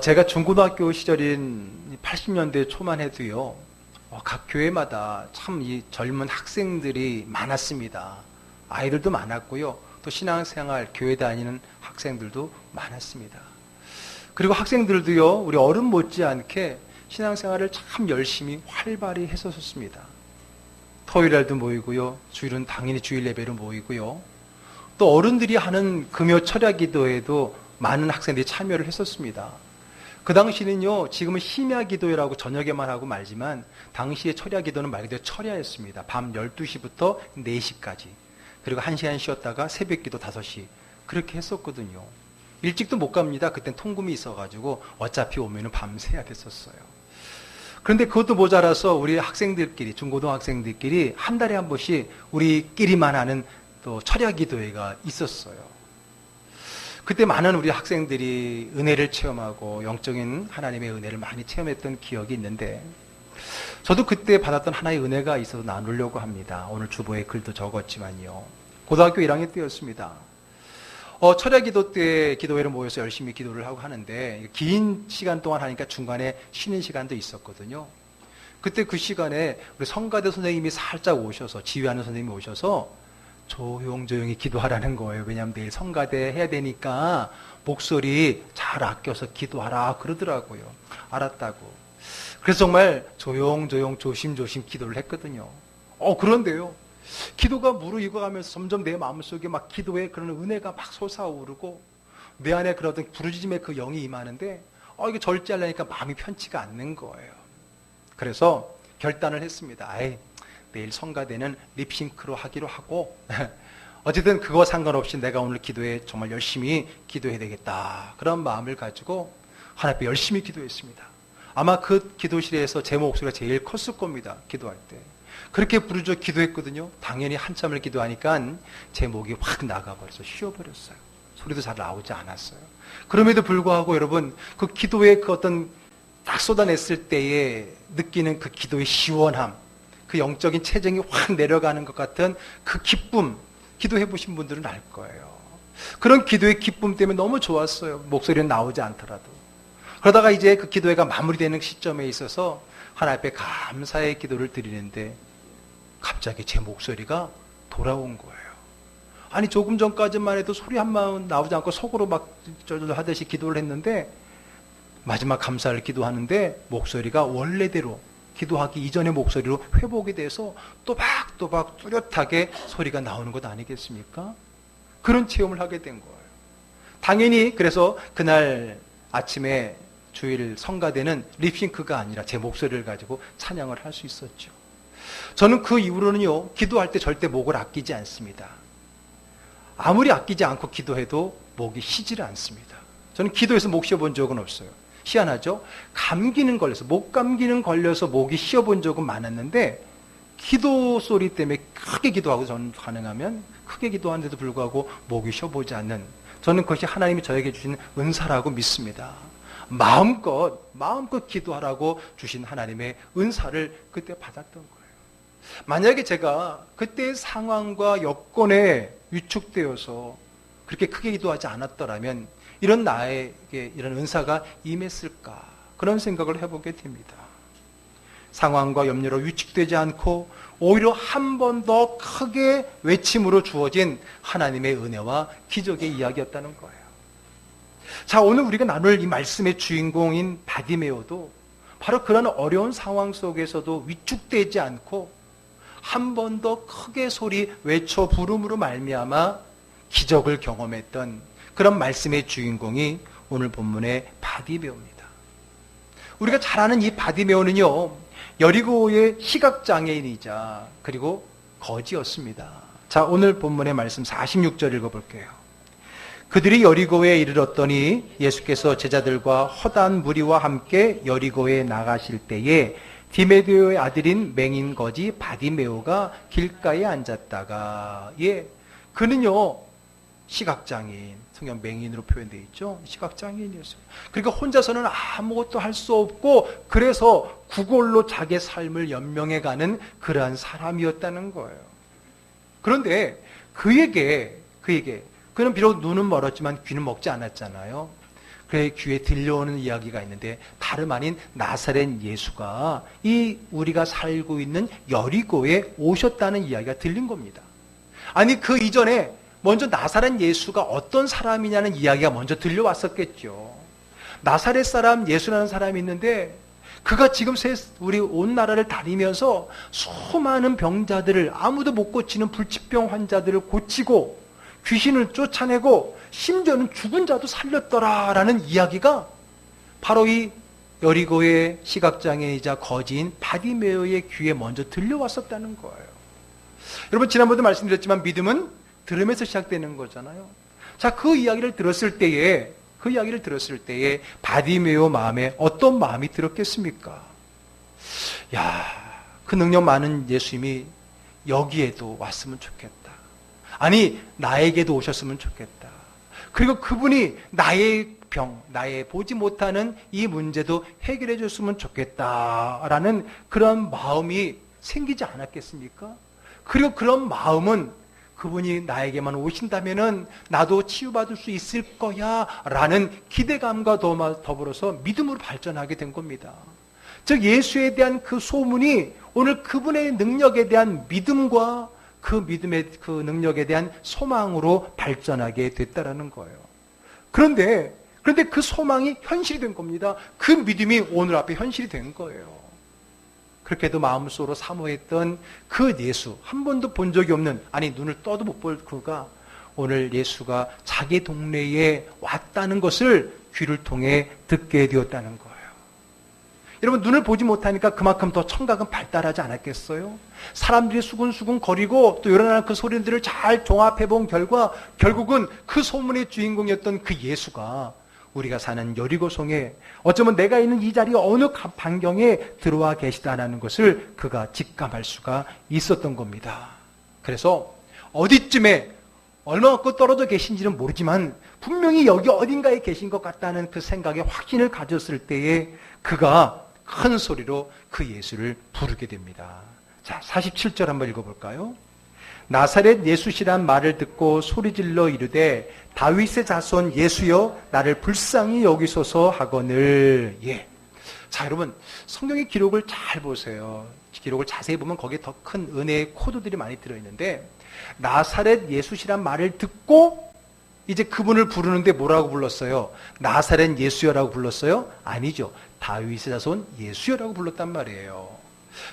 제가 중고등학교 시절인 80년대 초만 해도요, 각 교회마다 참 이 젊은 학생들이 많았습니다. 아이들도 많았고요, 또 신앙생활, 교회 다니는 학생들도 많았습니다. 그리고 학생들도요, 우리 어른 못지않게 신앙생활을 참 열심히 활발히 했었습니다. 토요일날도 모이고요, 주일은 당연히 주일 예배로 모이고요, 또 어른들이 하는 금요 철야 기도에도 많은 학생들이 참여를 했었습니다. 그 당시는요, 지금은 심야 기도회라고 저녁에만 하고 말지만 당시의 철야 기도는 말 그대로 철야였습니다. 밤 12시부터 4시까지. 그리고 1시간 쉬었다가 새벽 기도 5시. 그렇게 했었거든요. 일찍도 못 갑니다. 그땐 통금이 있어가지고 어차피 오면은 밤새야 됐었어요. 그런데 그것도 모자라서 우리 학생들끼리, 중고등학생들끼리 한 달에 한 번씩 우리끼리만 하는 또 철야 기도회가 있었어요. 그때 많은 우리 학생들이 은혜를 체험하고 영적인 하나님의 은혜를 많이 체험했던 기억이 있는데, 저도 그때 받았던 하나의 은혜가 있어서 나누려고 합니다. 오늘 주보에 글도 적었지만요. 고등학교 1학년 때였습니다. 철야 기도 때 기도회를 모여서 열심히 기도를 하고 하는데, 긴 시간 동안 하니까 중간에 쉬는 시간도 있었거든요. 그때 그 시간에 우리 성가대 선생님이 살짝 오셔서, 지휘하는 선생님이 오셔서 조용조용히 기도하라는 거예요. 왜냐하면 내일 성가대 해야 되니까 목소리 잘 아껴서 기도하라 그러더라고요. 알았다고. 그래서 정말 조용조용 조심조심 기도를 했거든요. 그런데요, 기도가 무르익어가면서 점점 내 마음속에 막 기도의 그런 은혜가 막 솟아오르고 내 안에 그런 부르짖음의 그 영이 임하는데 이게 절제하려니까 마음이 편치가 않는 거예요. 그래서 결단을 했습니다. 내일 성가대는 립싱크로 하기로 하고 어쨌든 그거 상관없이 내가 오늘 기도에 정말 열심히 기도해야 되겠다, 그런 마음을 가지고 하나님 앞에 열심히 기도했습니다. 아마 그 기도실에서 제 목소리가 제일 컸을 겁니다. 기도할 때 그렇게 부르짖어 기도했거든요. 당연히 한참을 기도하니까 제 목이 확 나가버려서 쉬어버렸어요. 소리도 잘 나오지 않았어요. 그럼에도 불구하고 여러분, 그 기도의 그 어떤 딱 쏟아냈을 때에 느끼는 그 기도의 시원함, 그 영적인 체증이 확 내려가는 것 같은 그 기쁨, 기도해 보신 분들은 알 거예요. 그런 기도의 기쁨 때문에 너무 좋았어요. 목소리는 나오지 않더라도. 그러다가 이제 그 기도회가 마무리되는 시점에 있어서 하나님 앞에 감사의 기도를 드리는데 갑자기 제 목소리가 돌아온 거예요. 아니, 조금 전까지만 해도 소리 한 마음 나오지 않고 속으로 막 하듯이 기도를 했는데 마지막 감사를 기도하는데 목소리가 원래대로, 기도하기 이전의 목소리로 회복이 돼서 또박또박 뚜렷하게 소리가 나오는 것 아니겠습니까? 그런 체험을 하게 된 거예요. 당연히 그래서 그날 아침에 주일 성가대는 립싱크가 아니라 제 목소리를 가지고 찬양을 할 수 있었죠. 저는 그 이후로는요, 기도할 때 절대 목을 아끼지 않습니다. 아무리 아끼지 않고 기도해도 목이 쉬지를 않습니다. 저는 기도해서 목 쉬어본 적은 없어요. 희한하죠? 감기는 걸려서, 목 감기는 걸려서 목이 쉬어본 적은 많았는데 기도 소리 때문에 크게 기도하고, 저는 가능하면 크게 기도하는데도 불구하고 목이 쉬어보지 않는, 저는 그것이 하나님이 저에게 주신 은사라고 믿습니다. 마음껏 기도하라고 주신 하나님의 은사를 그때 받았던 거예요. 만약에 제가 그때의 상황과 여건에 위축되어서 그렇게 크게 기도하지 않았더라면 이런 나에게 이런 은사가 임했을까, 그런 생각을 해보게 됩니다. 상황과 염려로 위축되지 않고 오히려 한 번 더 크게 외침으로 주어진 하나님의 은혜와 기적의 이야기였다는 거예요. 자, 오늘 우리가 나눌 이 말씀의 주인공인 바디메오도 바로 그런 어려운 상황 속에서도 위축되지 않고 한 번 더 크게 소리 외쳐 부름으로 말미암아 기적을 경험했던 그런 말씀의 주인공이 오늘 본문의 바디메오입니다. 우리가 잘 아는 이 바디메오는요, 여리고의 시각장애인이자 그리고 거지였습니다. 자, 오늘 본문의 말씀 46절 읽어볼게요. 그들이 여리고에 이르렀더니 예수께서 제자들과 허다한 무리와 함께 여리고에 나가실 때에 디메데오의 아들인 맹인 거지 바디메오가 길가에 앉았다가, 그는요 시각장애인, 성경 맹인으로 표현되어 있죠. 시각장애인이었어요. 그러니까 혼자서는 아무것도 할 수 없고 그래서 구걸로 자기의 삶을 연명해가는 그러한 사람이었다는 거예요. 그런데 그는 비록 눈은 멀었지만 귀는 먹지 않았잖아요. 그의 귀에 들려오는 이야기가 있는데 다름 아닌 나사렛 예수가 이 우리가 살고 있는 여리고에 오셨다는 이야기가 들린 겁니다. 아니 그 이전에 먼저 나사렛 예수가 어떤 사람이냐는 이야기가 먼저 들려왔었겠죠. 나사렛 사람 예수라는 사람이 있는데 그가 지금 우리 온 나라를 다니면서 수많은 병자들을, 아무도 못 고치는 불치병 환자들을 고치고 귀신을 쫓아내고 심지어는 죽은 자도 살렸더라라는 이야기가 바로 이 여리고의 시각장애이자 거지인 바디메오의 귀에 먼저 들려왔었다는 거예요. 여러분 지난번에도 말씀드렸지만 믿음은 들음에서 시작되는 거잖아요. 자, 그 이야기를 들었을 때에 바디메오 마음에 어떤 마음이 들었겠습니까? 야, 그 능력 많은 예수님이 여기에도 왔으면 좋겠다. 아니, 나에게도 오셨으면 좋겠다. 그리고 그분이 나의 병, 나의 보지 못하는 이 문제도 해결해 줬으면 좋겠다라는 그런 마음이 생기지 않았겠습니까? 그리고 그런 마음은 그분이 나에게만 오신다면은 나도 치유받을 수 있을 거야 라는 기대감과 더불어서 믿음으로 발전하게 된 겁니다. 즉 예수에 대한 그 소문이 오늘 그분의 능력에 대한 믿음과 그 믿음의 그 능력에 대한 소망으로 발전하게 됐다라는 거예요. 그런데 그 소망이 현실이 된 겁니다. 그 믿음이 오늘 앞에 현실이 된 거예요. 그렇게도 마음속으로 사모했던 그 예수, 한 번도 본 적이 없는, 아니 눈을 떠도 못 볼 그가 오늘 예수가 자기 동네에 왔다는 것을 귀를 통해 듣게 되었다는 거예요. 여러분 눈을 보지 못하니까 그만큼 더 청각은 발달하지 않았겠어요? 사람들이 수군수군 거리고 또 일어나는 그 소리들을 잘 종합해 본 결과 결국은 그 소문의 주인공이었던 그 예수가 우리가 사는 여리고성에 어쩌면 내가 있는 이 자리 어느 반경에 들어와 계시다는 것을 그가 직감할 수가 있었던 겁니다. 그래서 어디쯤에 얼마만큼 떨어져 계신지는 모르지만 분명히 여기 어딘가에 계신 것 같다는 그 생각에 확신을 가졌을 때에 그가 큰 소리로 그 예수를 부르게 됩니다. 자, 47절 한번 읽어볼까요? 나사렛 예수시란 말을 듣고 소리질러 이르되 다윗의 자손 예수여 나를 불쌍히 여기소서 하거늘. 예. 자, 여러분 성경의 기록을 잘 보세요. 기록을 자세히 보면 거기에 더 큰 은혜의 코드들이 많이 들어있는데 나사렛 예수시란 말을 듣고 이제 그분을 부르는데 뭐라고 불렀어요? 나사렛 예수여라고 불렀어요? 아니죠. 다윗의 자손 예수여라고 불렀단 말이에요.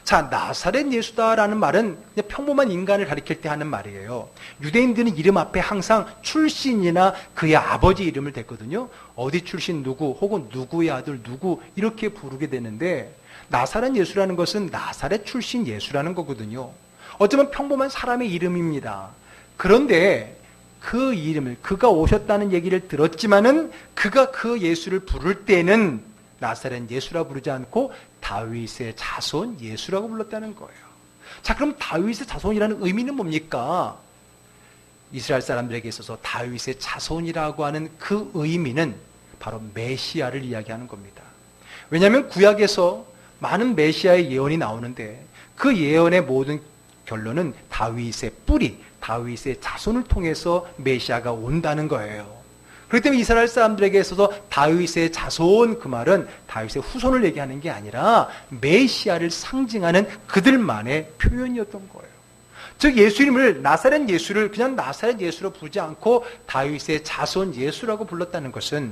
자, 나사렛 예수다라는 말은 그냥 평범한 인간을 가리킬 때 하는 말이에요. 유대인들은 이름 앞에 항상 출신이나 그의 아버지 이름을 댔거든요. 어디 출신 누구 혹은 누구의 아들 누구 이렇게 부르게 되는데 나사렛 예수라는 것은 나사렛 출신 예수라는 거거든요. 어쩌면 평범한 사람의 이름입니다. 그런데 그 이름을 그가 오셨다는 얘기를 들었지만은 그가 그 예수를 부를 때는 나사렛 예수라 부르지 않고 다윗의 자손 예수라고 불렀다는 거예요. 자, 그럼 다윗의 자손이라는 의미는 뭡니까? 이스라엘 사람들에게 있어서 다윗의 자손이라고 하는 그 의미는 바로 메시아를 이야기하는 겁니다. 왜냐하면 구약에서 많은 메시아의 예언이 나오는데 그 예언의 모든 결론은 다윗의 뿌리, 다윗의 자손을 통해서 메시아가 온다는 거예요. 그렇기 때문에 이스라엘 사람들에게 있어서 다윗의 자손 그 말은 다윗의 후손을 얘기하는 게 아니라 메시아를 상징하는 그들만의 표현이었던 거예요. 즉 예수님을 나사렛 예수를 그냥 나사렛 예수로 부르지 않고 다윗의 자손 예수라고 불렀다는 것은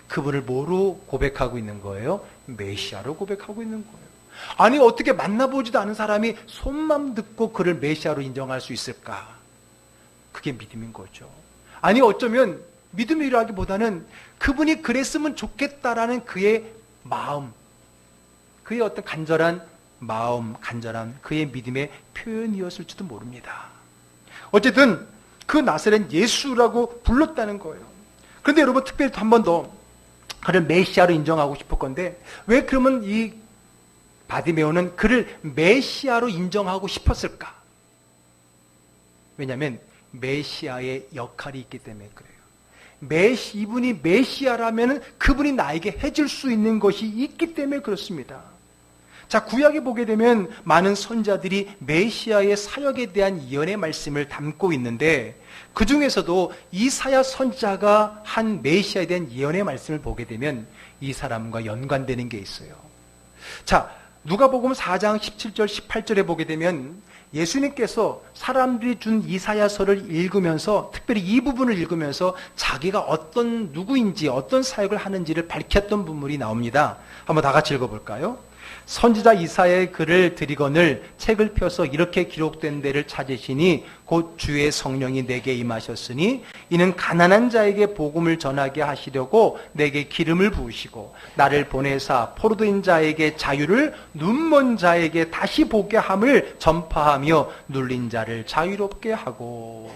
그분을 뭐로 고백하고 있는 거예요? 메시아로 고백하고 있는 거예요. 아니 어떻게 만나보지도 않은 사람이 손만 듣고 그를 메시아로 인정할 수 있을까? 그게 믿음인 거죠. 아니 어쩌면 믿음이라기보다는 그분이 그랬으면 좋겠다라는 그의 마음, 그의 어떤 간절한 마음, 간절한 그의 믿음의 표현이었을지도 모릅니다. 어쨌든 그 나사렛 예수라고 불렀다는 거예요. 그런데 여러분 특별히 한 번 더 그를 메시아로 인정하고 싶을 건데 왜 그러면 이 바디메오는 그를 메시아로 인정하고 싶었을까? 왜냐하면 메시아의 역할이 있기 때문에 그래요. 이분이 메시아라면 그분이 나에게 해줄 수 있는 것이 있기 때문에 그렇습니다. 자, 구약에 보게 되면 많은 선자들이 메시아의 사역에 대한 예언의 말씀을 담고 있는데 그 중에서도 이사야 선지자가 한 메시아에 대한 예언의 말씀을 보게 되면 이 사람과 연관되는 게 있어요. 자, 누가복음 4장 17절 18절에 보게 되면 예수님께서 사람들이 준 이사야서를 읽으면서, 특별히 이 부분을 읽으면서 자기가 어떤 누구인지 어떤 사역을 하는지를 밝혔던 부분이 나옵니다. 한번 다 같이 읽어볼까요? 선지자 이사야의 글을 드리거늘 책을 펴서 이렇게 기록된 데를 찾으시니 곧 주의 성령이 내게 임하셨으니 이는 가난한 자에게 복음을 전하게 하시려고 내게 기름을 부으시고 나를 보내사 포로된 자에게 자유를, 눈먼 자에게 다시 보게 함을 전파하며 눌린 자를 자유롭게 하고.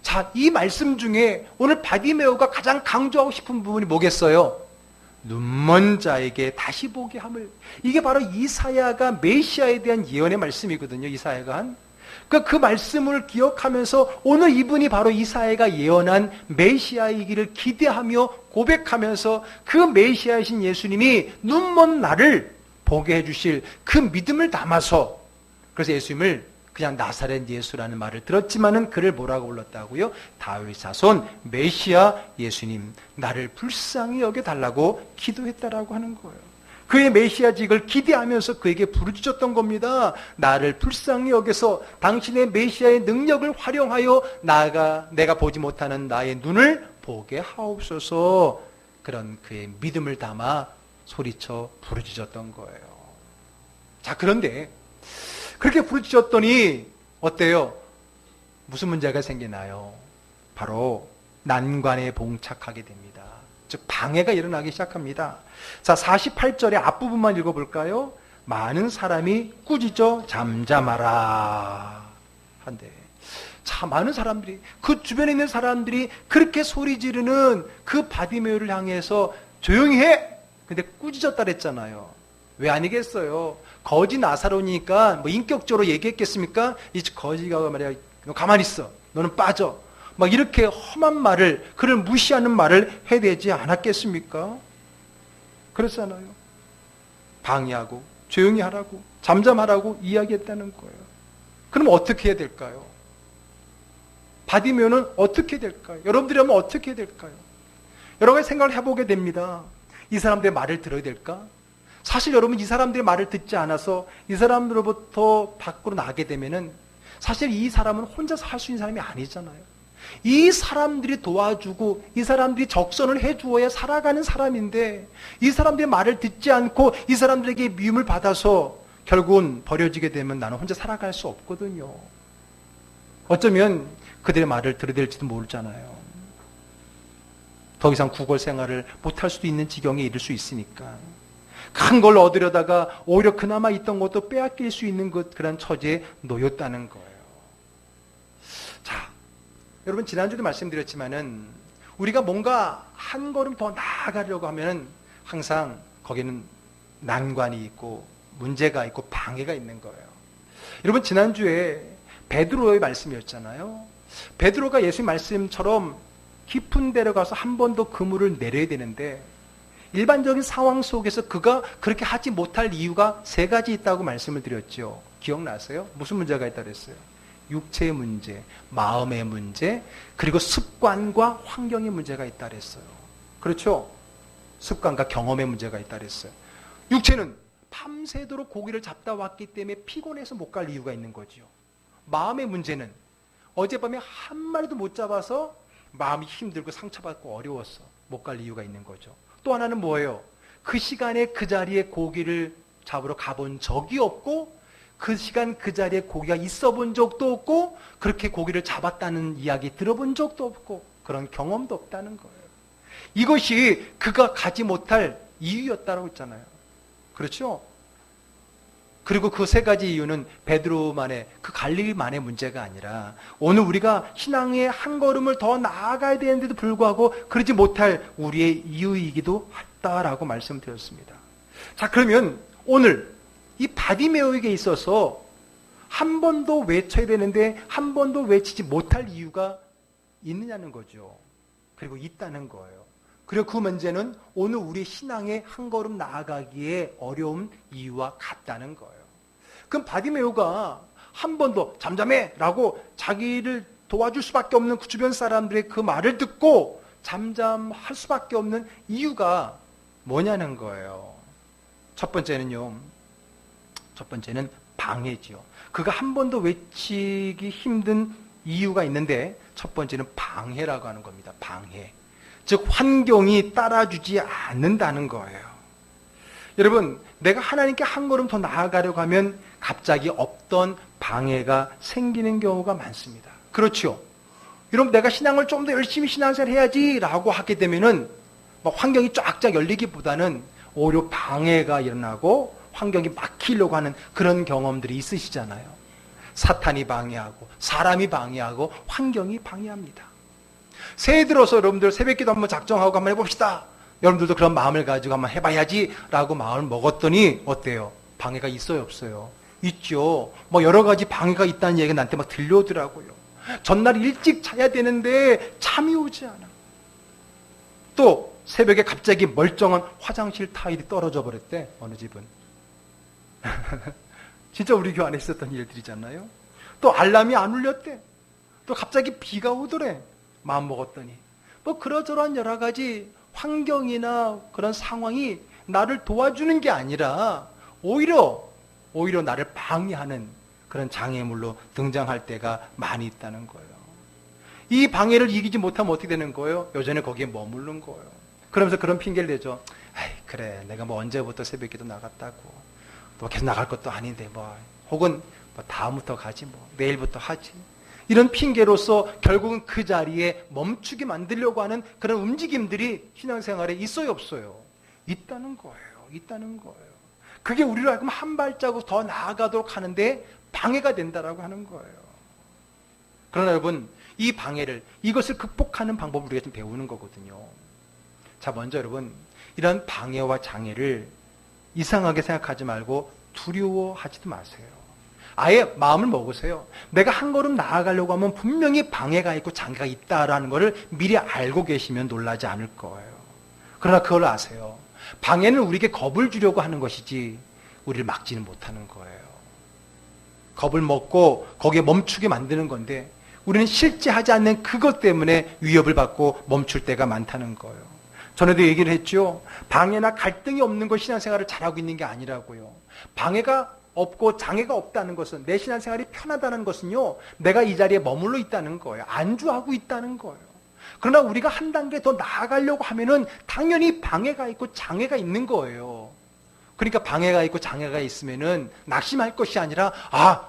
자, 이 말씀 중에 오늘 바디메오가 가장 강조하고 싶은 부분이 뭐겠어요? 눈먼 자에게 다시 보게 함을. 이게 바로 이사야가 메시아에 대한 예언의 말씀이거든요. 이사야가 한. 그 말씀을 기억하면서 오늘 이분이 바로 이사야가 예언한 메시아이기를 기대하며 고백하면서 그 메시아이신 예수님이 눈먼 나를 보게 해주실 그 믿음을 담아서, 그래서 예수님을 그냥 나사렛 예수라는 말을 들었지만은 그를 뭐라고 불렀다고요? 다윗 자손 메시아 예수님, 나를 불쌍히 여겨달라고 기도했다라고 하는 거예요. 그의 메시아직을 기대하면서 그에게 부르짖었던 겁니다. 나를 불쌍히 여겨서 당신의 메시아의 능력을 활용하여 내가 보지 못하는 나의 눈을 보게 하옵소서. 그런 그의 믿음을 담아 소리쳐 부르짖었던 거예요. 자, 그런데 그렇게 부르짖었더니 어때요? 무슨 문제가 생기나요? 바로 난관에 봉착하게 됩니다. 즉 방해가 일어나기 시작합니다. 자, 48절의 앞부분만 읽어볼까요? 많은 사람이 꾸짖어 잠잠하라 한데, 자, 많은 사람들이, 그 주변에 있는 사람들이 그렇게 소리 지르는 그 바디메오를 향해서 조용히 해! 근데 꾸짖었다 그랬잖아요. 왜 아니겠어요? 거지 나사로니까 뭐 인격적으로 얘기했겠습니까? 이 거지가 말이야, 너 가만히 있어, 너는 빠져, 막 이렇게 험한 말을, 그를 무시하는 말을 해야 되지 않았겠습니까? 그랬잖아요. 방해하고 조용히 하라고, 잠잠하라고 이야기했다는 거예요. 그럼 어떻게 해야 될까요? 바디메오는 어떻게 될까요? 여러분들이 하면 어떻게 될까요? 여러 가지 생각을 해보게 됩니다. 이 사람들의 말을 들어야 될까? 사실 여러분, 이 사람들의 말을 듣지 않아서 이 사람들로부터 밖으로 나가게 되면은 사실 이 사람은 혼자서 할 수 있는 사람이 아니잖아요. 이 사람들이 도와주고 이 사람들이 적선을 해주어야 살아가는 사람인데, 이 사람들의 말을 듣지 않고 이 사람들에게 미움을 받아서 결국은 버려지게 되면 나는 혼자 살아갈 수 없거든요. 어쩌면 그들의 말을 들어야 될지도 모르잖아요. 더 이상 구걸 생활을 못할 수도 있는 지경에 이를 수 있으니까. 큰 걸 얻으려다가 오히려 그나마 있던 것도 빼앗길 수 있는 그런 처지에 놓였다는 거예요. 자, 여러분, 지난주도 말씀드렸지만은 우리가 뭔가 한 걸음 더 나아가려고 하면 항상 거기는 난관이 있고 문제가 있고 방해가 있는 거예요. 여러분, 지난주에 베드로의 말씀이었잖아요. 베드로가 예수님 말씀처럼 깊은 데로 가서 한 번 더 그물을 내려야 되는데, 일반적인 상황 속에서 그가 그렇게 하지 못할 이유가 세 가지 있다고 말씀을 드렸죠. 기억나세요? 무슨 문제가 있다고 했어요? 육체의 문제, 마음의 문제, 그리고 습관과 환경의 문제가 있다고 했어요. 그렇죠? 습관과 경험의 문제가 있다고 했어요. 육체는 밤새도록 고기를 잡다 왔기 때문에 피곤해서 못 갈 이유가 있는 거죠. 마음의 문제는 어젯밤에 한 마리도 못 잡아서 마음이 힘들고 상처받고 어려웠어. 못 갈 이유가 있는 거죠. 또 하나는 뭐예요? 그 시간에 그 자리에 고기를 잡으러 가본 적이 없고, 그 시간 그 자리에 고기가 있어 본 적도 없고, 그렇게 고기를 잡았다는 이야기 들어본 적도 없고, 그런 경험도 없다는 거예요. 이것이 그가 가지 못할 이유였다고 했잖아요. 그렇죠? 그리고 그 세 가지 이유는 베드로만의, 그 갈릴리만의 문제가 아니라 오늘 우리가 신앙의 한 걸음을 더 나아가야 되는데도 불구하고 그러지 못할 우리의 이유이기도 하다라고 말씀드렸습니다. 자, 그러면 오늘 이 바디메오에게 있어서 한 번 더 외쳐야 되는데 한 번도 외치지 못할 이유가 있느냐는 거죠. 그리고 있다는 거예요. 그리고 그 문제는 오늘 우리 신앙의 한 걸음 나아가기에 어려운 이유와 같다는 거예요. 그럼 바디메오가 한 번 더 잠잠해 라고 자기를 도와줄 수밖에 없는 그 주변 사람들의 그 말을 듣고 잠잠할 수밖에 없는 이유가 뭐냐는 거예요. 첫 번째는 방해지요. 그가 한 번도 외치기 힘든 이유가 있는데 첫 번째는 방해라고 하는 겁니다. 방해. 즉 환경이 따라주지 않는다는 거예요. 여러분, 내가 하나님께 한 걸음 더 나아가려고 하면 갑자기 없던 방해가 생기는 경우가 많습니다. 그렇죠? 여러분, 내가 신앙을 좀 더 열심히 신앙생활 해야지라고 하게 되면은 환경이 쫙쫙 열리기보다는 오히려 방해가 일어나고 환경이 막히려고 하는 그런 경험들이 있으시잖아요. 사탄이 방해하고 사람이 방해하고 환경이 방해합니다. 새해 들어서 여러분들 새벽기도 한번 작정하고 한번 해봅시다. 여러분들도 그런 마음을 가지고 한번 해봐야지라고 마음을 먹었더니 어때요? 방해가 있어요, 없어요? 있죠. 여러 가지 방해가 있다는 얘기가 나한테 막 들려오더라고요. 전날 일찍 자야 되는데 잠이 오지 않아. 또 새벽에 갑자기 멀쩡한 화장실 타일이 떨어져 버렸대, 어느 집은. 진짜 우리 교회 안에 있었던 일들이잖아요. 또 알람이 안 울렸대. 또 갑자기 비가 오더래. 마음 먹었더니. 그러저러한 여러 가지 환경이나 그런 상황이 나를 도와주는 게 아니라 오히려 나를 방해하는 그런 장애물로 등장할 때가 많이 있다는 거예요. 이 방해를 이기지 못하면 어떻게 되는 거예요? 여전히 거기에 머무른 거예요. 그러면서 그런 핑계를 대죠. 그래, 내가 언제부터 새벽기도 나갔다고. 또 계속 나갈 것도 아닌데 혹은 다음부터 가지 내일부터 하지. 이런 핑계로서 결국은 그 자리에 멈추게 만들려고 하는 그런 움직임들이 신앙생활에 있어요, 없어요? 있다는 거예요. 그게 우리로 하여금 한 발자국 더 나아가도록 하는데 방해가 된다라고 하는 거예요. 그러나 여러분, 이 방해를, 이것을 극복하는 방법을 우리가 좀 배우는 거거든요. 자, 먼저 여러분, 이런 방해와 장애를 이상하게 생각하지 말고 두려워하지도 마세요. 아예 마음을 먹으세요. 내가 한 걸음 나아가려고 하면 분명히 방해가 있고 장애가 있다라는 것을 미리 알고 계시면 놀라지 않을 거예요. 그러나 그걸 아세요. 방해는 우리에게 겁을 주려고 하는 것이지 우리를 막지는 못하는 거예요. 겁을 먹고 거기에 멈추게 만드는 건데 우리는 실제 하지 않는 그것 때문에 위협을 받고 멈출 때가 많다는 거예요. 전에도 얘기를 했죠. 방해나 갈등이 없는 것 신앙생활을 잘하고 있는 게 아니라고요. 방해가 없고 장애가 없다는 것은, 내 신앙생활이 편하다는 것은요, 내가 이 자리에 머물러 있다는 거예요. 안주하고 있다는 거예요. 그러나 우리가 한 단계 더 나아가려고 하면은 당연히 방해가 있고 장애가 있는 거예요. 그러니까 방해가 있고 장애가 있으면은 낙심할 것이 아니라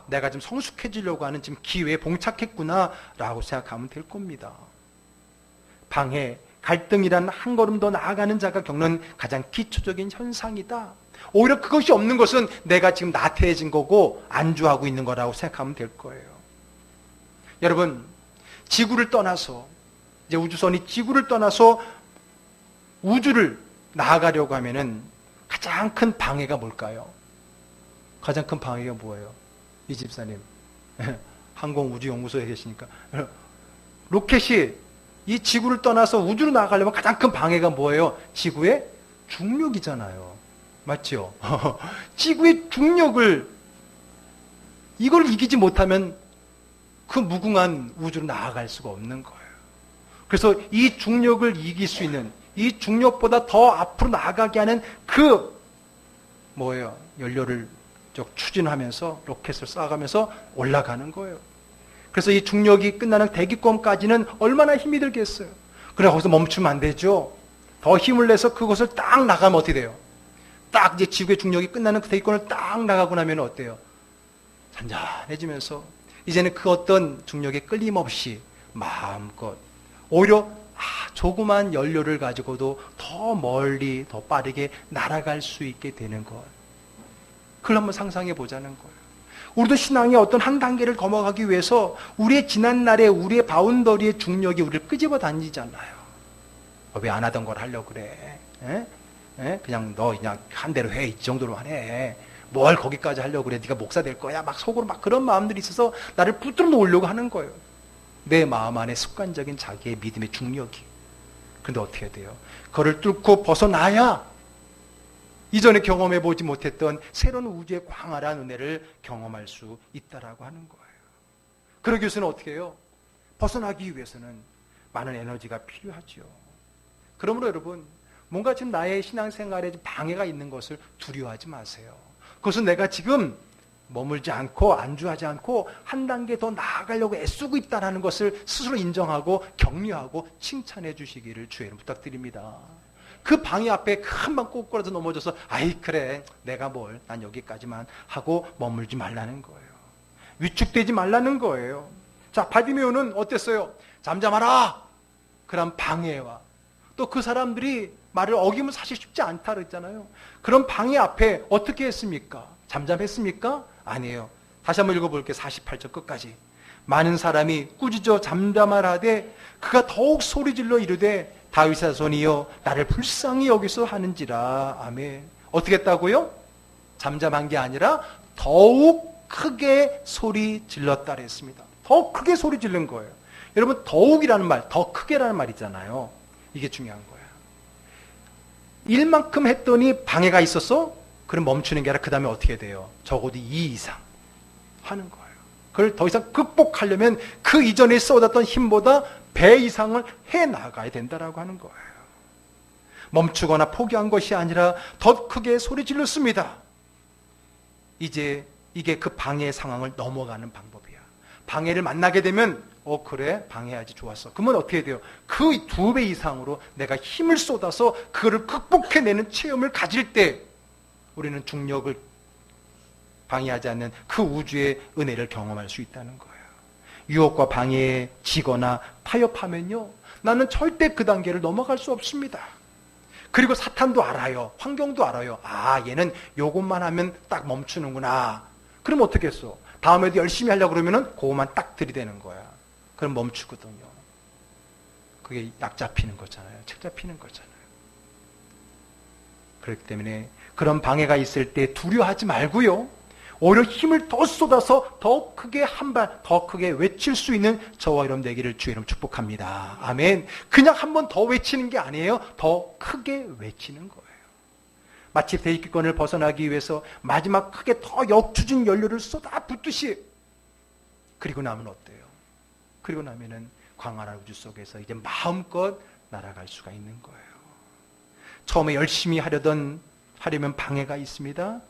내가 좀 성숙해지려고 하는 지금 기회에 봉착했구나라고 생각하면 될 겁니다. 방해, 갈등이란 한 걸음 더 나아가는 자가 겪는 가장 기초적인 현상이다. 오히려 그것이 없는 것은 내가 지금 나태해진 거고 안주하고 있는 거라고 생각하면 될 거예요. 여러분, 지구를 떠나서, 이제 우주선이 지구를 떠나서 우주를 나아가려고 하면은 가장 큰 방해가 뭘까요? 가장 큰 방해가 뭐예요? 이 집사님, 항공우주연구소에 계시니까. 로켓이 이 지구를 떠나서 우주로 나아가려면 가장 큰 방해가 뭐예요? 지구의 중력이잖아요. 맞죠? 지구의 중력을, 이걸 이기지 못하면 그 무궁한 우주로 나아갈 수가 없는 거예요. 그래서 이 중력을 이길 수 있는, 이 중력보다 더 앞으로 나아가게 하는 연료를 추진하면서 로켓을 쏴가면서 올라가는 거예요. 그래서 이 중력이 끝나는 대기권까지는 얼마나 힘이 들겠어요. 그래, 거기서 멈추면 안 되죠. 더 힘을 내서 그곳을 딱 나가면 어떻게 돼요? 딱 이제 지구의 중력이 끝나는 그 대기권을 딱 나가고 나면 어때요? 잔잔해지면서 이제는 그 어떤 중력에 끌림없이 마음껏 오히려 조그만 연료를 가지고도 더 멀리 더 빠르게 날아갈 수 있게 되는 것. 그걸 한번 상상해 보자는 거예요. 우리도 신앙의 어떤 한 단계를 넘어가기 위해서 우리의 지난날에 우리의 바운더리의 중력이 우리를 끄집어 다니잖아요. 왜 안 하던 걸 하려고 그래? 그냥 너 그냥 한 대로 해. 이 정도로만 해. 뭘 거기까지 하려고 그래. 네가 목사 될 거야. 막 속으로 막 그런 마음들이 있어서 나를 붙들어 놓으려고 하는 거예요. 내 마음 안에 습관적인 자기의 믿음의 중력이. 그런데 어떻게 돼요? 그걸 뚫고 벗어나야 이전에 경험해 보지 못했던 새로운 우주의 광활한 은혜를 경험할 수 있다라고 하는 거예요. 그러기 위해서는 어떻게 해요? 벗어나기 위해서는 많은 에너지가 필요하죠. 그러므로 여러분, 뭔가 지금 나의 신앙생활에 방해가 있는 것을 두려워하지 마세요. 그것은 내가 지금 머물지 않고 안주하지 않고 한 단계 더 나아가려고 애쓰고 있다는 것을 스스로 인정하고 격려하고 칭찬해 주시기를 주의 이름으로 부탁드립니다. 그 방해 앞에 금방 꼬꾸라져 넘어져서 아이 그래 내가 뭘 난 여기까지만 하고 머물지 말라는 거예요. 위축되지 말라는 거예요. 자, 바디메오는 어땠어요? 잠잠하라. 그런 방해와 또 그 사람들이 말을 어기면 사실 쉽지 않다 그랬잖아요. 그런 방해 앞에 어떻게 했습니까? 잠잠했습니까? 아니에요. 다시 한번 읽어볼게요. 48절 끝까지. 많은 사람이 꾸짖어 잠잠하라되 그가 더욱 소리질러 이르되 다윗의 손이여 나를 불쌍히 여기서 하는지라. 아멘. 어떻게 했다고요? 잠잠한 게 아니라 더욱 크게 소리 질렀다 그랬습니다. 더 크게 소리 지른 거예요. 여러분 더욱이라는 말, 더 크게라는 말이잖아요. 이게 중요한 거예요. 일만큼 했더니 방해가 있었어? 그럼 멈추는 게 아니라 그 다음에 어떻게 돼요? 적어도 2 이상 하는 거예요. 그걸 더 이상 극복하려면 그 이전에 쏟았던 힘보다 배 이상을 해나가야 된다라고 하는 거예요. 멈추거나 포기한 것이 아니라 더 크게 소리 질렀습니다. 이제 이게 그 방해 상황을 넘어가는 방법이야. 방해를 만나게 되면 그래 방해하지 좋았어. 그러면 어떻게 돼요? 그 2배 이상으로 내가 힘을 쏟아서 그거를 극복해내는 체험을 가질 때 우리는 중력을 방해하지 않는 그 우주의 은혜를 경험할 수 있다는 거예요. 유혹과 방해에 지거나 타협하면요, 나는 절대 그 단계를 넘어갈 수 없습니다. 그리고 사탄도 알아요. 환경도 알아요. 아, 얘는 요것만 하면 딱 멈추는구나. 그럼 어떻게 했어? 다음에도 열심히 하려고 그러면은 그것만 딱 들이대는 거야. 그럼 멈추거든요. 그게 약 잡히는 거잖아요. 책 잡히는 거잖아요. 그렇기 때문에 그런 방해가 있을 때 두려워하지 말고요. 오히려 힘을 더 쏟아서 더 크게 한 발, 더 크게 외칠 수 있는 저와 여러분 되기를 주의 이름 축복합니다. 아멘. 그냥 한 번 더 외치는 게 아니에요. 더 크게 외치는 거예요. 마치 대기권을 벗어나기 위해서 마지막 크게 더 역추진 연료를 쏟아붓듯이. 그리고 나면 어때요? 그리고 나면은 광활한 우주 속에서 이제 마음껏 날아갈 수가 있는 거예요. 처음에 열심히 하려면 방해가 있습니다.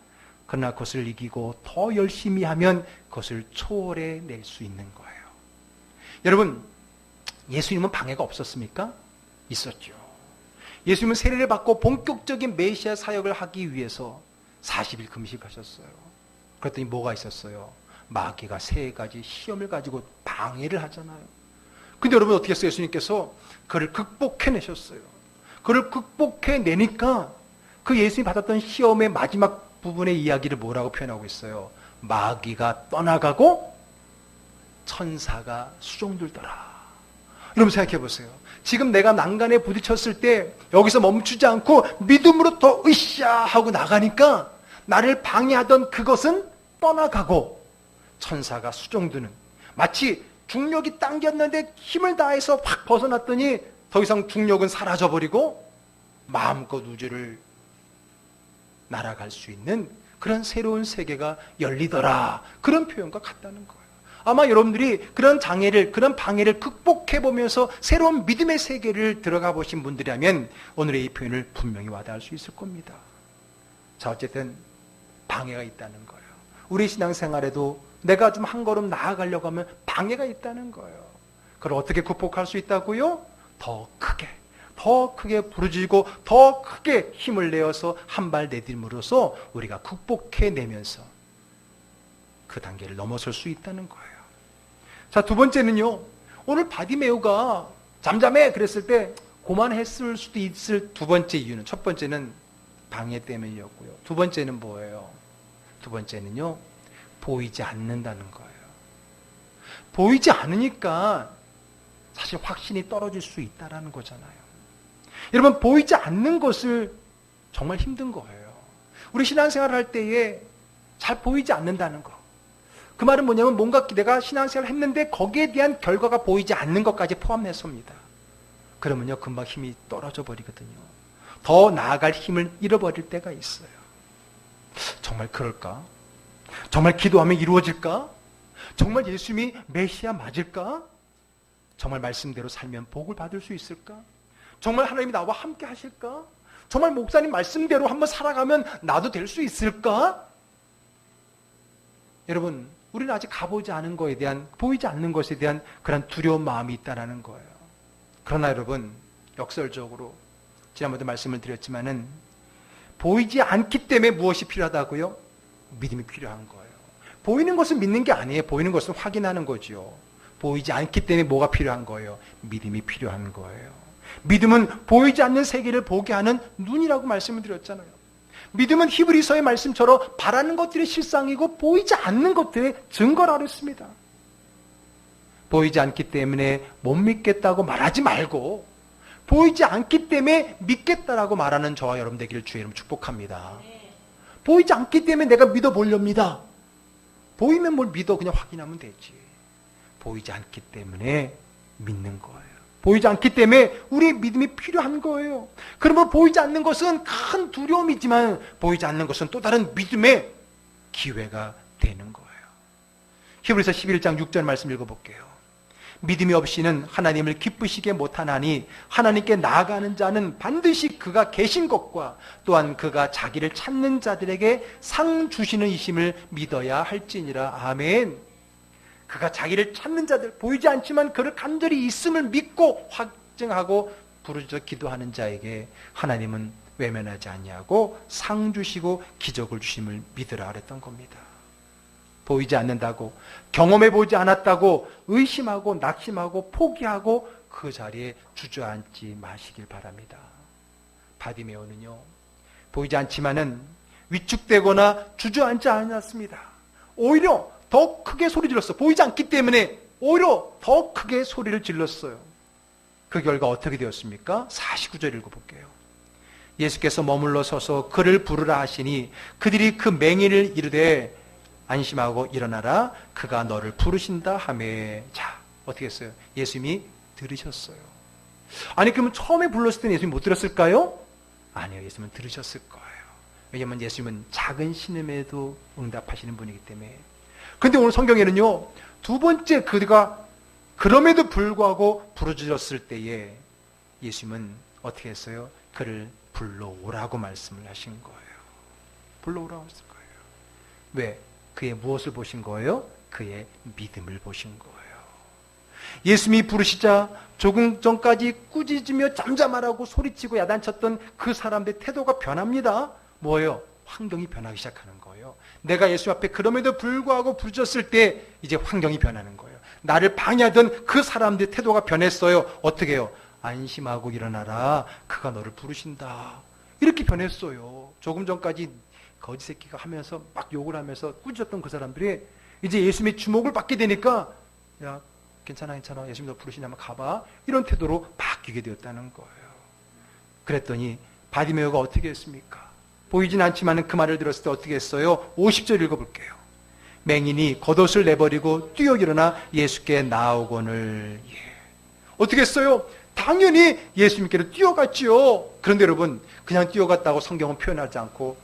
그러나 그것을 이기고 더 열심히 하면 그것을 초월해낼 수 있는 거예요. 여러분, 예수님은 방해가 없었습니까? 있었죠. 예수님은 세례를 받고 본격적인 메시아 사역을 하기 위해서 40일 금식하셨어요. 그랬더니 뭐가 있었어요? 마귀가 3가지 시험을 가지고 방해를 하잖아요. 근데 여러분 어떻게 했어요? 예수님께서 그를 극복해내셨어요. 그를 극복해내니까 그 예수님이 받았던 시험의 마지막 부분의 이야기를 뭐라고 표현하고 있어요? 마귀가 떠나가고 천사가 수종들더라. 여러분 생각해 보세요. 지금 내가 난간에 부딪혔을 때 여기서 멈추지 않고 믿음으로 더 으쌰 하고 나가니까 나를 방해하던 그것은 떠나가고 천사가 수종드는, 마치 중력이 당겼는데 힘을 다해서 확 벗어났더니 더 이상 중력은 사라져버리고 마음껏 우주를 날아갈 수 있는 그런 새로운 세계가 열리더라. 그런 표현과 같다는 거예요. 아마 여러분들이 그런 장애를, 그런 방해를 극복해 보면서 새로운 믿음의 세계를 들어가 보신 분들이라면 오늘의 이 표현을 분명히 와닿을 수 있을 겁니다. 자, 어쨌든 방해가 있다는 거예요. 우리 신앙생활에도 내가 좀 한 걸음 나아가려고 하면 방해가 있다는 거예요. 그걸 어떻게 극복할 수 있다고요? 더 크게 부르짖고 더 크게 힘을 내어서 한 발 내딛음으로써 우리가 극복해내면서 그 단계를 넘어설 수 있다는 거예요. 자, 2번째는요. 오늘 바디메오가 잠잠해 그랬을 때 고만했을 수도 있을 2번째 이유는, 첫 번째는 방해 때문이었고요. 2번째는 뭐예요? 2번째는요. 보이지 않는다는 거예요. 보이지 않으니까 사실 확신이 떨어질 수 있다는 거잖아요. 여러분, 보이지 않는 것을 정말 힘든 거예요. 우리 신앙생활을 할 때에 잘 보이지 않는다는 거. 그 말은 뭐냐면 뭔가 내가 신앙생활을 했는데 거기에 대한 결과가 보이지 않는 것까지 포함해서입니다. 그러면요 금방 힘이 떨어져 버리거든요. 더 나아갈 힘을 잃어버릴 때가 있어요. 정말 그럴까? 정말 기도하면 이루어질까? 정말 예수님이 메시아 맞을까? 정말 말씀대로 살면 복을 받을 수 있을까? 정말 하나님이 나와 함께 하실까? 정말 목사님 말씀대로 한번 살아가면 나도 될 수 있을까? 여러분, 우리는 아직 가보지 않은 것에 대한, 보이지 않는 것에 대한 그런 두려운 마음이 있다는 거예요. 그러나 여러분, 역설적으로 지난번에도 말씀을 드렸지만은 보이지 않기 때문에 무엇이 필요하다고요? 믿음이 필요한 거예요. 보이는 것은 믿는 게 아니에요. 보이는 것은 확인하는 거죠. 보이지 않기 때문에 뭐가 필요한 거예요? 믿음이 필요한 거예요. 믿음은 보이지 않는 세계를 보게 하는 눈이라고 말씀을 드렸잖아요. 믿음은 히브리서의 말씀처럼 바라는 것들이 실상이고 보이지 않는 것들의 증거라 그랬습니다. 보이지 않기 때문에 못 믿겠다고 말하지 말고 보이지 않기 때문에 믿겠다라고 말하는 저와 여러분 되기를 주의 이름으로 축복합니다. 보이지 않기 때문에 내가 믿어보렵니다. 보이면 뭘 믿어, 그냥 확인하면 되지. 보이지 않기 때문에 믿는 거예요. 보이지 않기 때문에 우리의 믿음이 필요한 거예요. 그러면 보이지 않는 것은 큰 두려움이지만 보이지 않는 것은 또 다른 믿음의 기회가 되는 거예요. 히브리서 11장 6절 말씀 읽어볼게요. 믿음이 없이는 하나님을 기쁘시게 못하나니 하나님께 나아가는 자는 반드시 그가 계신 것과 또한 그가 자기를 찾는 자들에게 상 주시는 이심을 믿어야 할지니라. 아멘. 그가 자기를 찾는 자들, 보이지 않지만 그를 간절히 있음을 믿고 확증하고 부르짖어 기도하는 자에게 하나님은 외면하지 아니하고 상 주시고 기적을 주심을 믿으라 그랬던 겁니다. 보이지 않는다고, 경험해 보지 않았다고 의심하고 낙심하고 포기하고 그 자리에 주저앉지 마시길 바랍니다. 바디메오는요, 보이지 않지만은 위축되거나 주저앉지 않았습니다. 오히려 더 크게 소리 질렀어요. 보이지 않기 때문에 오히려 더 크게 소리를 질렀어요. 그 결과 어떻게 되었습니까? 49절 읽어볼게요. 예수께서 머물러 서서 그를 부르라 하시니 그들이 그 맹인을 이르되 안심하고 일어나라, 그가 너를 부르신다 하매. 자, 어떻게 했어요? 예수님이 들으셨어요. 아니, 그러면 처음에 불렀을 때는 예수님이 못 들었을까요? 아니요, 예수님은 들으셨을 거예요. 왜냐하면 예수님은 작은 신음에도 응답하시는 분이기 때문에. 근데 오늘 성경에는요, 두 번째 그가 그럼에도 불구하고 부르짖었을 때에 예수님은 어떻게 했어요? 그를 불러오라고 말씀을 하신 거예요. 불러오라고 했을 거예요. 왜? 그의 무엇을 보신 거예요? 그의 믿음을 보신 거예요. 예수님이 부르시자 조금 전까지 꾸짖으며 잠잠하라고 소리치고 야단쳤던 그 사람들의 태도가 변합니다. 뭐예요? 환경이 변하기 시작하는 거예요. 내가 예수 앞에 그럼에도 불구하고 부르짖었을 때 이제 환경이 변하는 거예요. 나를 방해하던 그 사람들의 태도가 변했어요. 어떻게 해요? 안심하고 일어나라, 그가 너를 부르신다. 이렇게 변했어요. 조금 전까지 거지 새끼가 하면서 막 욕을 하면서 꾸짖었던 그 사람들이 이제 예수님의 주목을 받게 되니까, 야, 괜찮아 예수님 너 부르시냐면 가봐, 이런 태도로 바뀌게 되었다는 거예요. 그랬더니 바디메오가 어떻게 했습니까? 보이진 않지만 그 말을 들었을 때 어떻게 했어요? 50절 읽어볼게요. 맹인이 겉옷을 내버리고 뛰어 일어나 예수께 나오거늘. 어떻게 했어요? 당연히 예수님께로 뛰어갔지요. 그런데 여러분, 그냥 뛰어갔다고 성경은 표현하지 않고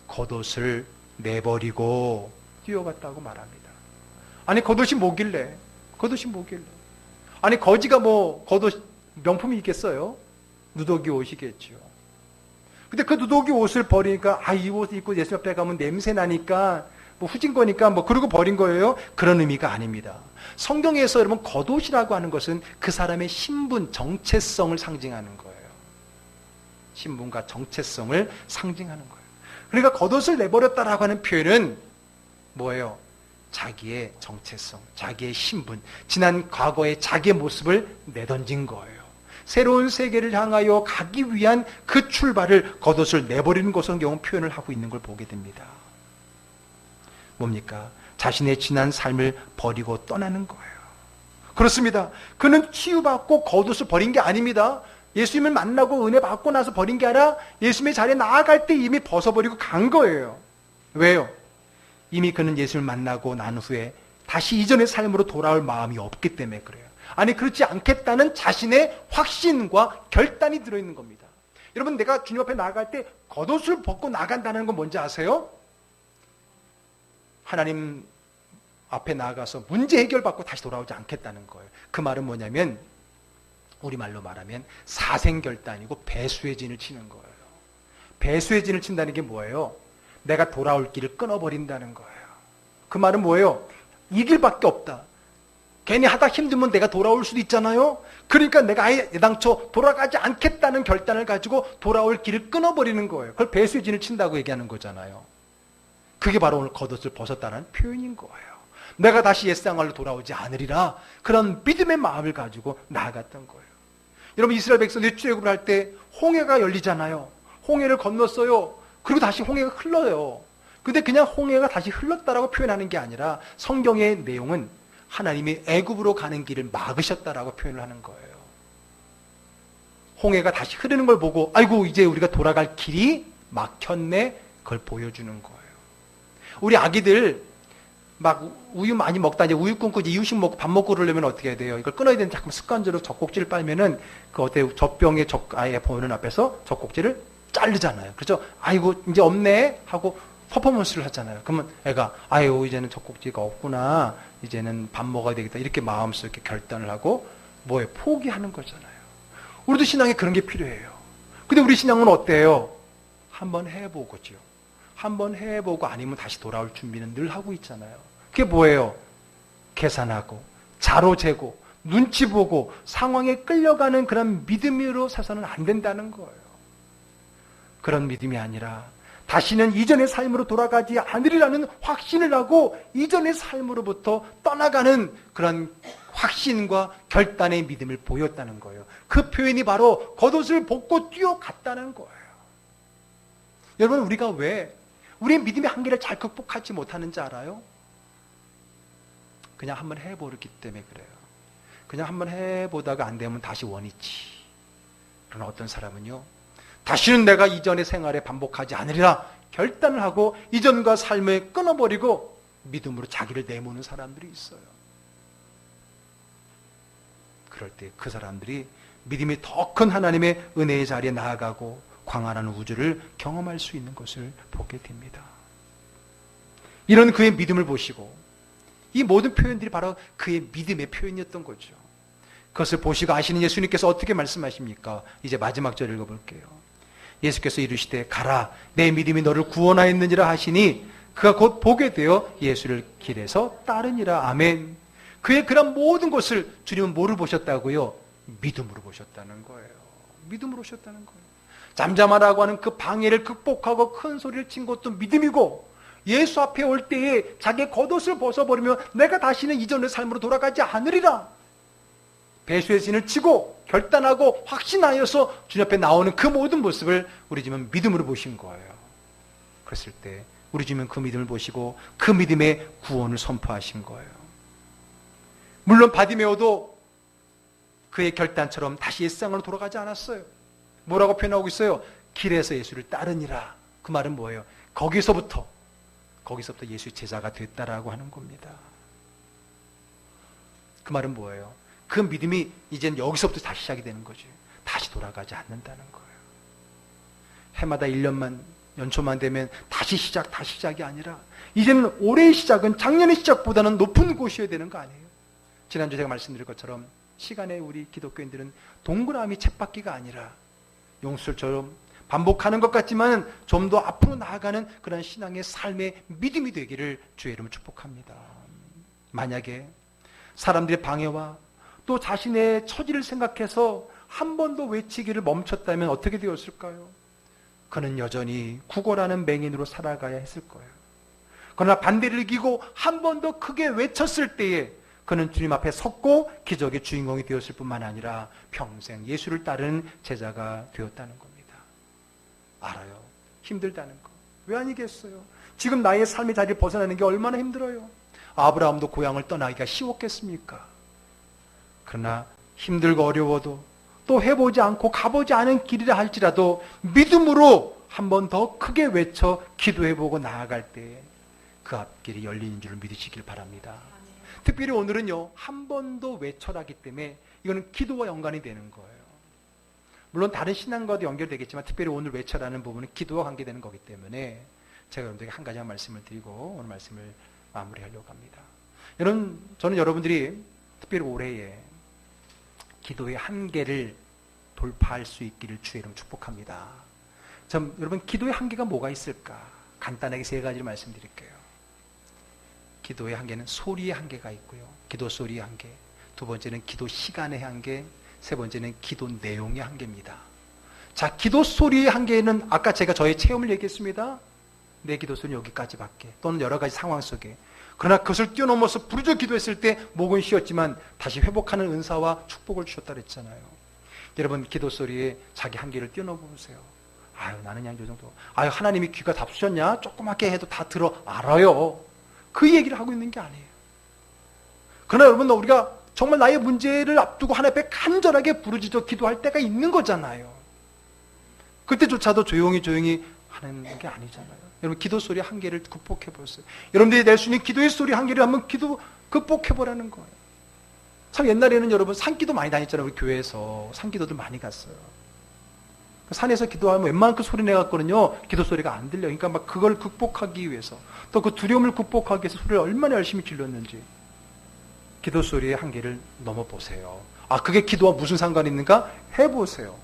겉옷을 내버리고 뛰어갔다고 말합니다. 아니, 겉옷이 뭐길래? 겉옷이 뭐길래? 아니, 거지가 뭐 겉옷 명품이 있겠어요? 누더기 옷이겠죠. 근데 그 누더기 옷을 버리니까, 아, 이 옷 입고 예수 앞에 가면 냄새 나니까 뭐 후진 거니까 뭐 그러고 버린 거예요? 그런 의미가 아닙니다. 성경에서 여러분 겉옷이라고 하는 것은 그 사람의 신분, 정체성을 상징하는 거예요. 신분과 정체성을 상징하는 거예요. 그러니까 겉옷을 내버렸다라고 하는 표현은 뭐예요? 자기의 정체성, 자기의 신분, 지난 과거의 자기의 모습을 내던진 거예요. 새로운 세계를 향하여 가기 위한 그 출발을 겉옷을 내버리는 것으로 경우 표현을 하고 있는 걸 보게 됩니다. 뭡니까? 자신의 지난 삶을 버리고 떠나는 거예요. 그렇습니다. 그는 치유받고 겉옷을 버린 게 아닙니다. 예수님을 만나고 은혜 받고 나서 버린 게 아니라 예수님의 자리에 나아갈 때 이미 벗어버리고 간 거예요. 왜요? 이미 그는 예수님을 만나고 난 후에 다시 이전의 삶으로 돌아올 마음이 없기 때문에 그래요. 아니, 그렇지 않겠다는 자신의 확신과 결단이 들어있는 겁니다. 여러분, 내가 주님 앞에 나아갈 때 겉옷을 벗고 나간다는 건 뭔지 아세요? 하나님 앞에 나아가서 문제 해결받고 다시 돌아오지 않겠다는 거예요. 그 말은 뭐냐면 우리말로 말하면 사생결단이고 배수의 진을 치는 거예요. 배수의 진을 친다는 게 뭐예요? 내가 돌아올 길을 끊어버린다는 거예요. 그 말은 뭐예요? 이 길밖에 없다. 괜히 하다 힘들면 내가 돌아올 수도 있잖아요. 그러니까 내가 아예 애당초 돌아가지 않겠다는 결단을 가지고 돌아올 길을 끊어버리는 거예요. 그걸 배수의 진을 친다고 얘기하는 거잖아요. 그게 바로 오늘 겉옷을 벗었다는 표현인 거예요. 내가 다시 옛생활로 돌아오지 않으리라, 그런 믿음의 마음을 가지고 나아갔던 거예요. 여러분, 이스라엘 백성들이 출애굽을 할 때 홍해가 열리잖아요. 홍해를 건넜어요. 그리고 다시 홍해가 흘러요. 근데 그냥 홍해가 다시 흘렀다라고 표현하는 게 아니라 성경의 내용은 하나님이 애굽으로 가는 길을 막으셨다라고 표현을 하는 거예요. 홍해가 다시 흐르는 걸 보고 아이고 이제 우리가 돌아갈 길이 막혔네, 그걸 보여주는 거예요. 우리 아기들 막 우유 많이 먹다 이제 우유 끊고 이제 이유식 먹고 밥 먹고 그러려면 어떻게 해야 돼요? 이걸 끊어야 되는데 자꾸 습관적으로 젖꼭지를 빨면은 그 어때요? 젖병의 아예 보는 앞에서 젖꼭지를 자르잖아요. 그렇죠? 아이고 이제 없네 하고 퍼포먼스를 하잖아요. 그러면 애가 아유 이제는 젖꼭지가 없구나, 이제는 밥 먹어야 되겠다, 이렇게 마음속에 결단을 하고 뭐예요? 포기하는 거잖아요. 우리도 신앙에 그런 게 필요해요. 근데 우리 신앙은 어때요? 한번 해보고죠. 한번 해보고 아니면 다시 돌아올 준비는 늘 하고 있잖아요. 그게 뭐예요? 계산하고 자로 재고 눈치 보고 상황에 끌려가는 그런 믿음으로 사서는 안 된다는 거예요. 그런 믿음이 아니라 다시는 이전의 삶으로 돌아가지 않으리라는 확신을 하고 이전의 삶으로부터 떠나가는 그런 확신과 결단의 믿음을 보였다는 거예요. 그 표현이 바로 겉옷을 벗고 뛰어갔다는 거예요. 여러분, 우리가 왜 우리의 믿음의 한계를 잘 극복하지 못하는지 알아요? 그냥 한번 해보기 때문에 그래요. 그냥 한번 해보다가 안 되면 다시 원위치. 그러나 어떤 사람은요, 다시는 내가 이전의 생활에 반복하지 않으리라 결단을 하고 이전과 삶을 끊어버리고 믿음으로 자기를 내모는 사람들이 있어요. 그럴 때 그 사람들이 믿음이 더 큰 하나님의 은혜의 자리에 나아가고 광활한 우주를 경험할 수 있는 것을 보게 됩니다. 이런 그의 믿음을 보시고 이 모든 표현들이 바로 그의 믿음의 표현이었던 거죠. 그것을 보시고 아시는 예수님께서 어떻게 말씀하십니까? 이제 마지막 절 읽어볼게요. 예수께서 이르시되 가라, 내 믿음이 너를 구원하였느니라 하시니 그가 곧 보게 되어 예수를 길에서 따르니라. 아멘. 그의 그런 모든 것을 주님은 뭐를 보셨다고요? 믿음으로 보셨다는 거예요. 믿음으로 보셨다는 거예요. 잠잠하라고 하는 그 방해를 극복하고 큰 소리를 친 것도 믿음이고, 예수 앞에 올 때에 자기의 겉옷을 벗어버리며 내가 다시는 이전의 삶으로 돌아가지 않으리라 배수의 진을 치고 결단하고 확신하여서 주님 앞에 나오는 그 모든 모습을 우리 주님은 믿음으로 보신 거예요. 그랬을 때 우리 주님은 그 믿음을 보시고 그 믿음의 구원을 선포하신 거예요. 물론 바디메오도 그의 결단처럼 다시 옛상으로 돌아가지 않았어요. 뭐라고 표현하고 있어요? 길에서 예수를 따르니라. 그 말은 뭐예요? 거기서부터 예수의 제자가 됐다라고 하는 겁니다. 그 말은 뭐예요? 그 믿음이 이제는 여기서부터 다시 시작이 되는 거죠. 다시 돌아가지 않는다는 거예요. 해마다 1년만 연초만 되면 다시 시작이 아니라 이제는 올해의 시작은 작년의 시작보다는 높은 곳이어야 되는 거 아니에요? 지난주 제가 말씀드린 것처럼 시간에 우리 기독교인들은 동그라미 쳇바퀴가 아니라 용술처럼 반복하는 것 같지만 좀 더 앞으로 나아가는 그런 신앙의 삶의 믿음이 되기를 주의 이름으로 축복합니다. 만약에 사람들의 방해와 또 자신의 처지를 생각해서 한 번도 외치기를 멈췄다면 어떻게 되었을까요? 그는 여전히 구걸하는 맹인으로 살아가야 했을 거예요. 그러나 반대를 이기고 한 번 더 크게 외쳤을 때에 그는 주님 앞에 섰고 기적의 주인공이 되었을 뿐만 아니라 평생 예수를 따르는 제자가 되었다는 겁니다. 알아요. 힘들다는 거. 왜 아니겠어요? 지금 나의 삶의 자리를 벗어나는 게 얼마나 힘들어요. 아브라함도 고향을 떠나기가 쉬웠겠습니까? 그러나 힘들고 어려워도 또 해보지 않고 가보지 않은 길이라 할지라도 믿음으로 한 번 더 크게 외쳐 기도해보고 나아갈 때 그 앞길이 열리는 줄을 믿으시길 바랍니다. 특별히 오늘은요, 한 번 더 외쳐라기 때문에 이거는 기도와 연관이 되는 거예요. 물론 다른 신앙과도 연결되겠지만 특별히 오늘 외쳐라는 부분은 기도와 관계되는 거기 때문에 제가 여러분들에게 한 가지만 말씀을 드리고 오늘 말씀을 마무리하려고 합니다. 저는 여러분들이 특별히 올해에 기도의 한계를 돌파할 수 있기를 주의 이름으로 축복합니다. 여러분, 기도의 한계가 뭐가 있을까? 간단하게 세 가지를 말씀드릴게요. 기도의 한계는 소리의 한계가 있고요. 기도 소리의 한계. 두 번째는 기도 시간의 한계. 세 번째는 기도 내용의 한계입니다. 자, 기도 소리의 한계는 아까 제가 저의 체험을 얘기했습니다. 내 기도 소리는 여기까지밖에, 또는 여러 가지 상황 속에. 그러나 그것을 뛰어넘어서 부르짖어 기도했을 때 목은 쉬었지만 다시 회복하는 은사와 축복을 주셨다 그랬잖아요. 여러분, 기도 소리에 자기 한계를 뛰어넘어보세요. 아유, 나는 그냥 요 정도. 아유, 하나님이 귀가 답수셨냐? 조그맣게 해도 다 들어 알아요. 그 얘기를 하고 있는 게 아니에요. 그러나 여러분, 우리가 정말 나의 문제를 앞두고 하나님 앞에 간절하게 부르짖어 기도할 때가 있는 거잖아요. 그때조차도 조용히 하는 게 아니잖아요. 여러분, 기도 소리 한계를 극복해 보세요. 여러분들이 낼 수 있는 기도의 소리 한계를 한번 극복해 보라는 거예요. 참, 옛날에는 여러분 산기도 많이 다녔잖아요. 우리 교회에서 산기도들 많이 갔어요. 산에서 기도하면 웬만큼 소리 내갔거든요. 기도 소리가 안 들려요. 그러니까 막 그걸 극복하기 위해서, 또 그 두려움을 극복하기 위해서 소리를 얼마나 열심히 질렀는지. 기도 소리의 한계를 넘어보세요. 아, 그게 기도와 무슨 상관이 있는가? 해보세요.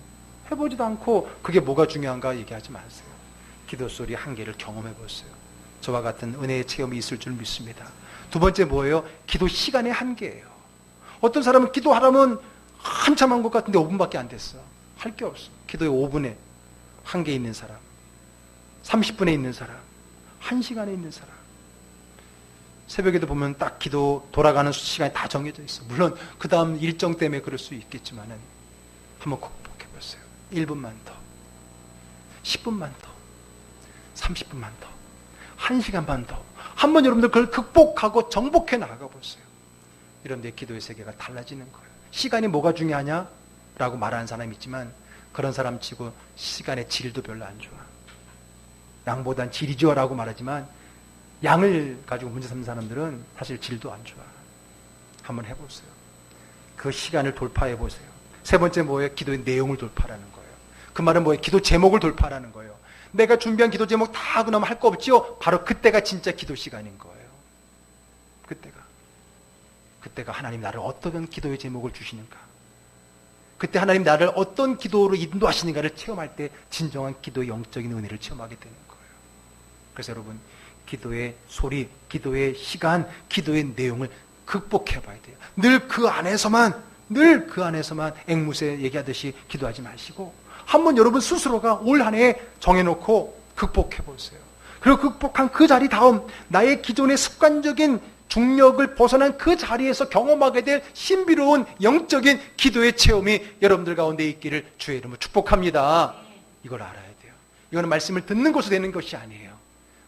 해보지도 않고 그게 뭐가 중요한가 얘기하지 마세요. 기도 소리의 한계를 경험해 보세요. 저와 같은 은혜의 체험이 있을 줄 믿습니다. 두 번째 뭐예요? 기도 시간의 한계예요. 어떤 사람은 기도하려면 한참 한 것 같은데 5분밖에 안 됐어. 할 게 없어. 기도의 5분에 한계 있는 사람, 30분에 있는 사람, 1시간에 있는 사람. 새벽에도 보면 딱 기도 돌아가는 시간이 다 정해져 있어. 물론 그 다음 일정 때문에 그럴 수 있겠지만은 한번 극복해 보세요. 1분만 더, 10분만 더, 30분만 더, 1시간만 더. 한번 여러분들 그걸 극복하고 정복해 나가 보세요. 이런데 기도의 세계가 달라지는 거예요. 시간이 뭐가 중요하냐? 라고 말하는 사람이 있지만 그런 사람 치고 시간의 질도 별로 안 좋아. 양보단 질이죠 라고 말하지만 양을 가지고 문제 삼는 사람들은 사실 질도 안 좋아. 한번 해보세요. 그 시간을 돌파해 보세요. 세 번째 뭐예요? 기도의 내용을 돌파하라는 거예요. 그 말은 뭐예요? 기도 제목을 돌파하라는 거예요. 내가 준비한 기도 제목 다 하고 나면 할 거 없지요? 바로 그때가 진짜 기도 시간인 거예요. 그때가 하나님 나를 어떤 기도의 제목을 주시는가, 그때 하나님 나를 어떤 기도로 인도하시는가를 체험할 때 진정한 기도의 영적인 은혜를 체험하게 되는 거예요. 그래서 여러분, 기도의 소리, 기도의 시간, 기도의 내용을 극복해 봐야 돼요. 늘 그 안에서만 앵무새 얘기하듯이 기도하지 마시고 한번 여러분 스스로가 올 한 해 정해놓고 극복해 보세요. 그리고 극복한 그 자리 다음 나의 기존의 습관적인 중력을 벗어난 그 자리에서 경험하게 될 신비로운 영적인 기도의 체험이 여러분들 가운데 있기를 주의 이름으로 축복합니다. 이걸 알아야 돼요. 이거는 말씀을 듣는 것으로 되는 것이 아니에요.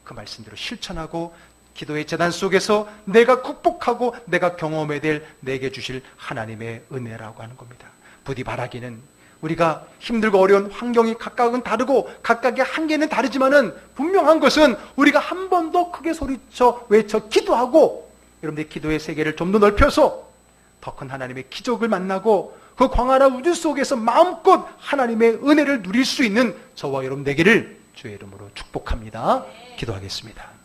그 말씀대로 실천하고 기도의 재단 속에서 내가 극복하고 내가 경험해야 될 내게 주실 하나님의 은혜라고 하는 겁니다. 부디 바라기는 우리가 힘들고 어려운 환경이 각각은 다르고 각각의 한계는 다르지만은 분명한 것은 우리가 한 번 더 크게 소리쳐 외쳐 기도하고 여러분들의 기도의 세계를 좀 더 넓혀서 더 큰 하나님의 기적을 만나고 그 광활한 우주 속에서 마음껏 하나님의 은혜를 누릴 수 있는 저와 여러분 되기를 주의 이름으로 축복합니다. 기도하겠습니다.